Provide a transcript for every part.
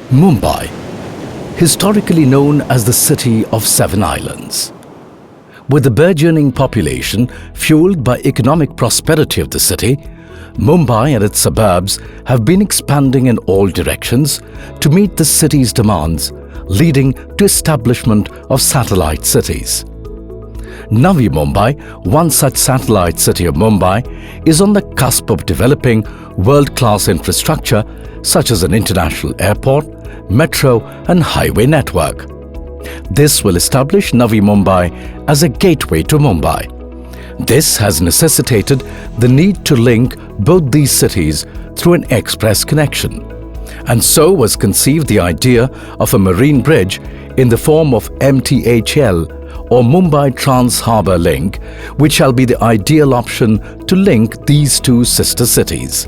Mumbai, historically known as the city of seven islands. With the burgeoning population fueled by economic prosperity of the city, Mumbai and its suburbs have been expanding in all directions to meet the city's demands, leading to establishment of satellite cities. Navi Mumbai, one such satellite city of Mumbai, is on the cusp of developing world-class infrastructure such as an international airport, metro and highway network. This will establish Navi Mumbai as a gateway to Mumbai. This has necessitated the need to link both these cities through an express connection. And so was conceived the idea of a marine bridge in the form of Mthl or Mumbai Trans-Harbour Link, which shall be the ideal option to link these two sister cities.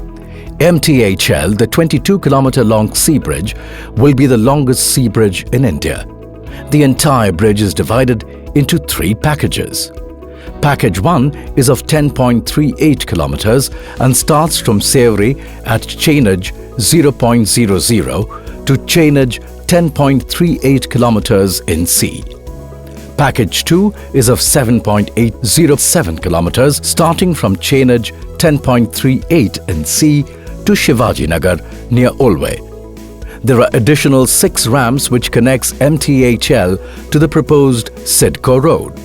Mthl, the 22-kilometer long sea bridge, will be the longest sea bridge in India. The entire bridge is divided into three packages. Package 1 is of 10.38 kilometers and starts from Sevri at chainage 0.00 to chainage 10.38 kilometers in sea. Package 2 is of 7.807 kilometers starting from chainage 10.38 in sea to Shivajinagar near Ulve. There are additional 6 ramps which connects Mthl to the proposed Sidco road.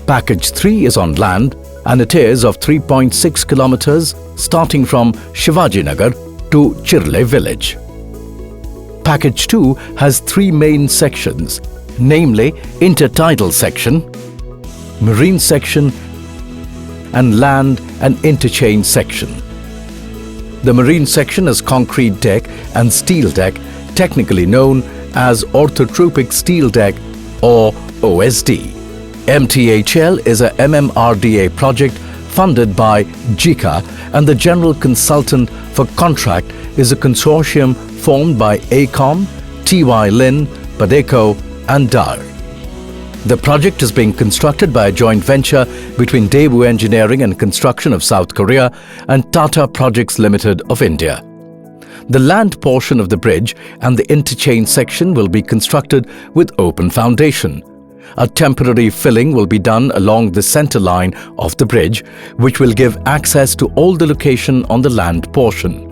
Package 3 is on land and it is of 3.6 kilometers starting from Shivajinagar to Chirle village. Package 2 has 3 main sections, namely intertidal section, marine section and land and interchange section. The marine section is concrete deck and steel deck, technically known as orthotropic steel deck or OSD. Mthl is a MMRDA project funded by JICA and the general consultant for contract is a consortium formed by ACOM, TY Lin, Padeco and DAR. The project is being constructed by a joint venture between Daewoo Engineering and Construction of South Korea and Tata Projects Limited of India. The land portion of the bridge and the interchange section will be constructed with open foundation. A temporary filling will be done along the center line of the bridge, which will give access to all the location on the land portion.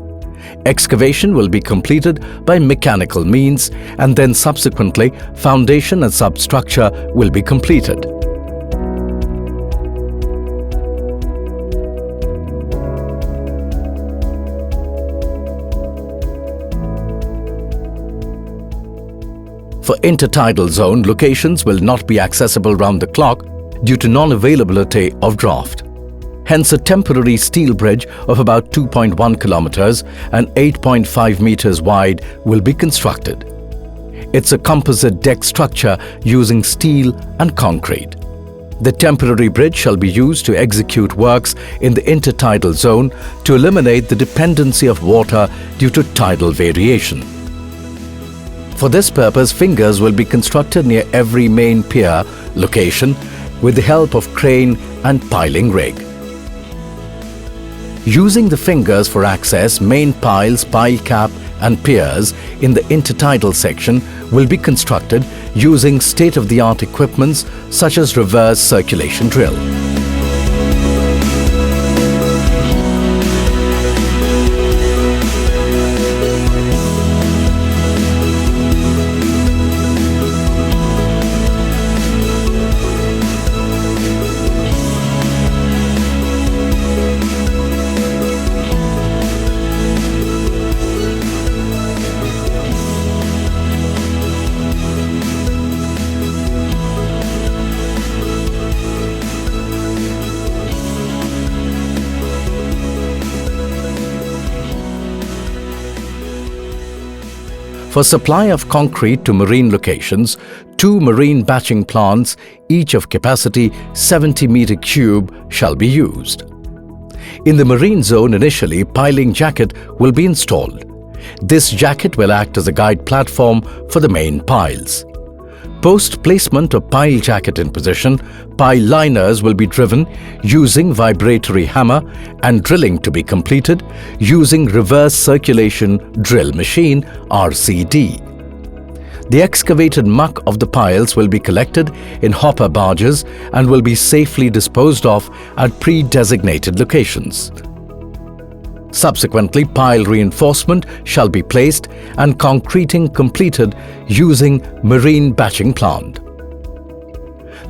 Excavation will be completed by mechanical means and then subsequently foundation and substructure will be completed. For intertidal zone, locations will not be accessible round the clock due to non-availability of draft. Hence, a temporary steel bridge of about 2.1 kilometers and 8.5 meters wide will be constructed. It's a composite deck structure using steel and concrete. The temporary bridge shall be used to execute works in the intertidal zone to eliminate the dependency of water due to tidal variation. For this purpose, fingers will be constructed near every main pier location with the help of crane and piling rig. Using the fingers for access, main piles, pile cap and piers in the intertidal section will be constructed using state-of-the-art equipments such as reverse circulation drill. For supply of concrete to marine locations, 2 marine batching plants, each of capacity 70 meter cube, shall be used. In the marine zone, initially, piling jacket will be installed. This jacket will act as a guide platform for the main piles. Post placement of pile jacket in position, pile liners will be driven using vibratory hammer and drilling to be completed using reverse circulation drill machine (RCD). The excavated muck of the piles will be collected in hopper barges and will be safely disposed of at pre-designated locations. Subsequently, pile reinforcement shall be placed and concreting completed using marine batching plant.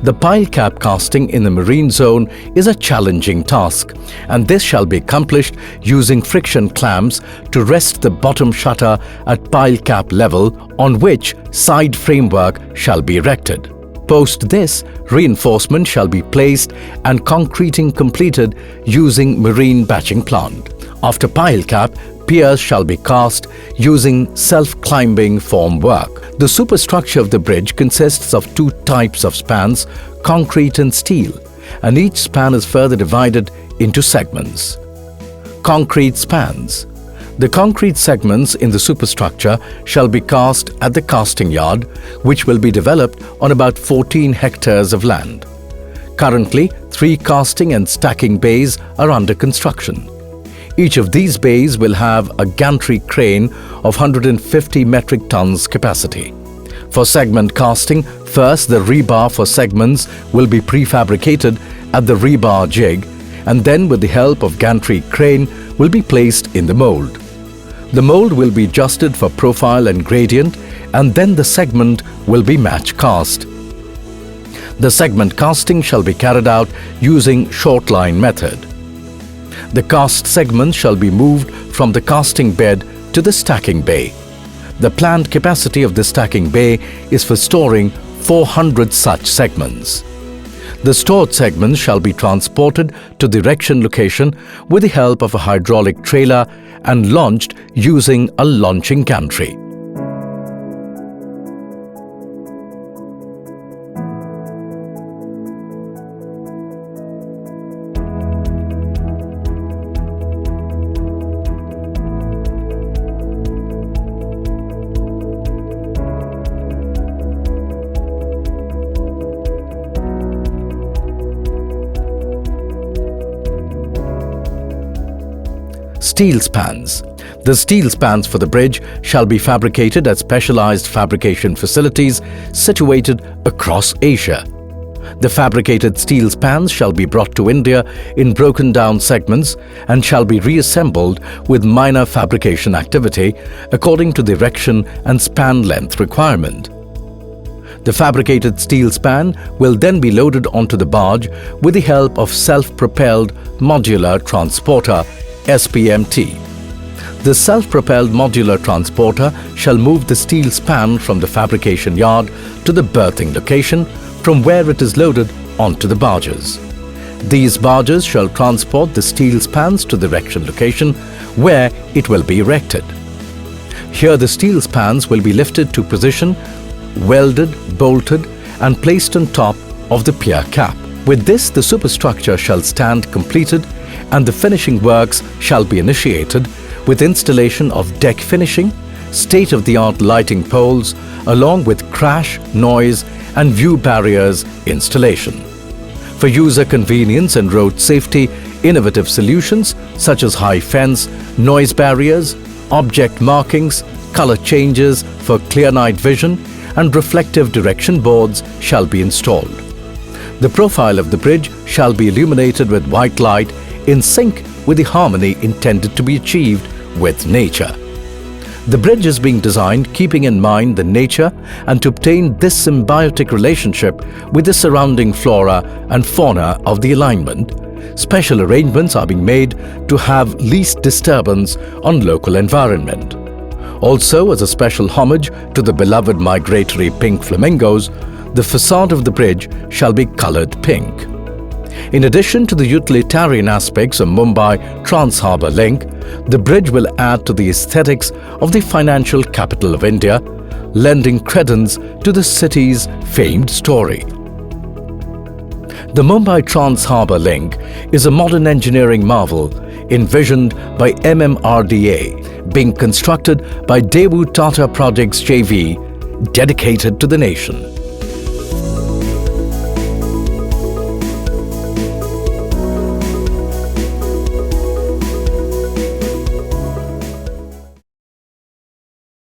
The pile cap casting in the marine zone is a challenging task, and this shall be accomplished using friction clamps to rest the bottom shutter at pile cap level, on which side framework shall be erected. Post this, reinforcement shall be placed and concreting completed using marine batching plant. After pile cap, piers shall be cast using self-climbing formwork. The superstructure of the bridge consists of two types of spans, concrete and steel, and each span is further divided into segments. Concrete spans. The concrete segments in the superstructure shall be cast at the casting yard, which will be developed on about 14 hectares of land. Currently, 3 casting and stacking bays are under construction. Each of these bays will have a gantry crane of 150 metric tons capacity. For segment casting, first the rebar for segments will be prefabricated at the rebar jig, and then with the help of gantry crane will be placed in the mold. The mold will be adjusted for profile and gradient, and then the segment will be match cast. The segment casting shall be carried out using short line method. The cast segments shall be moved from the casting bed to the stacking bay. The planned capacity of the stacking bay is for storing 400 such segments. The stored segments shall be transported to the erection location with the help of a hydraulic trailer and launched using a launching gantry. Steel spans. The steel spans for the bridge shall be fabricated at specialized fabrication facilities situated across Asia. The fabricated steel spans shall be brought to India in broken down segments and shall be reassembled with minor fabrication activity according to the erection and span length requirement. The fabricated steel span will then be loaded onto the barge with the help of self-propelled modular transporter (SPMT). The self-propelled modular transporter shall move the steel span from the fabrication yard to the berthing location, from where it is loaded onto the barges. These barges shall transport the steel spans to the erection location, where it will be erected. Here the steel spans will be lifted to position, welded, bolted, and placed on top of the pier cap. With this, the superstructure shall stand completed and the finishing works shall be initiated with installation of deck finishing, state-of-the-art lighting poles, along with crash, noise, and view barriers installation. For user convenience and road safety, innovative solutions such as high fence, noise barriers, object markings, color changes for clear night vision, and reflective direction boards shall be installed. The profile of the bridge shall be illuminated with white light in sync with the harmony intended to be achieved with nature. The bridge is being designed keeping in mind the nature and to obtain this symbiotic relationship with the surrounding flora and fauna of the alignment. Special arrangements are being made to have least disturbance on local environment. Also, as a special homage to the beloved migratory pink flamingos, the facade of the bridge shall be colored pink. In addition to the utilitarian aspects of Mumbai Trans-Harbour Link, the bridge will add to the aesthetics of the financial capital of India, lending credence to the city's famed story. The Mumbai Trans-Harbour Link is a modern engineering marvel envisioned by MMRDA, being constructed by Daewoo Tata Projects JV, dedicated to the nation.